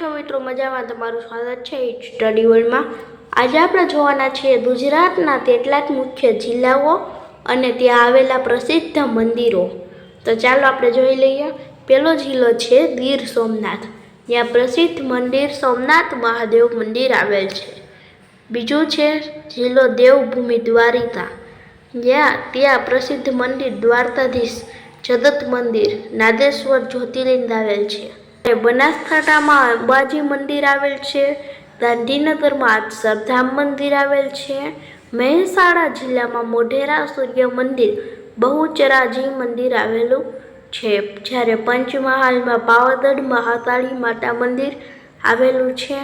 છો મિત્રો? મજામાં તમારું સ્વાગત છે સ્ટડી વર્લ્ડમાં। આજે આપણે જોવાના છીએ ગુજરાતના કેટલાક મુખ્ય જિલ્લાઓ અને ત્યાં આવેલા પ્રસિદ્ધ મંદિરો। તો ચાલો આપણે જોઈ લઈએ। પહેલો જિલ્લો છે ગીર સોમનાથ। ત્યાં પ્રસિદ્ધ મંદિર સોમનાથ મહાદેવ મંદિર આવેલ છે। બીજું છે જિલ્લો દેવભૂમિ દ્વારિકા। ત્યાં પ્રસિદ્ધ મંદિર દ્વારકાધીશ જગત મંદિર નાગેશ્વર જ્યોતિર્લિંગ આવેલ છે। બનાસકાંઠામાં અંબાજી મંદિર આવેલ છે। ગાંધીનગરમાં અક્ષરધામ મંદિર આવેલ છે। મહેસાણા જિલ્લામાં મોઢેરા સૂર્ય મંદિર બહુચરાજી મંદિર આવેલું છે। જ્યારે પંચમહાલમાં પાવાગઢ મહાકાળી માતા મંદિર આવેલું છે।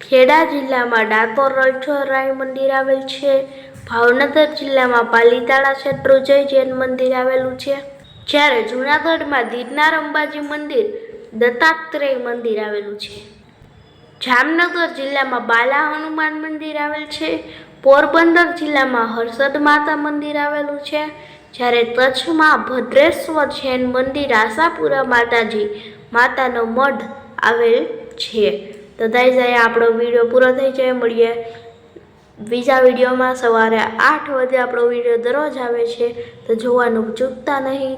ખેડા જિલ્લામાં ડાકોર રણછોડરાય મંદિર આવેલ છે। ભાવનગર જિલ્લામાં પાલીતાણા શેત્રુંજય જૈન મંદિર આવેલું છે। જ્યારે જૂનાગઢમાં ગિરનાર અંબાજી મંદિર દત્તાત્રેય મંદિર આવેલું છે। જામનગર જિલ્લામાં બાલા હનુમાન મંદિર આવેલ છે। પોરબંદર જિલ્લામાં હર્ષદ માતા મંદિર આવેલું છે। જ્યારે કચ્છમાં ભદ્રેશ્વર જૈન મંદિર આશાપુરા માતાજી માતાનો મઢ આવેલ છે। તો ગાઈઝ અહીંયા આપણો વિડીયો પૂરો થઈ જાય। મળીએ બીજા વિડીયોમાં। સવારે 8 વાગે આપણો વિડીયો દરરોજ આવે છે, તો જોવાનું ચૂકતા નહીં।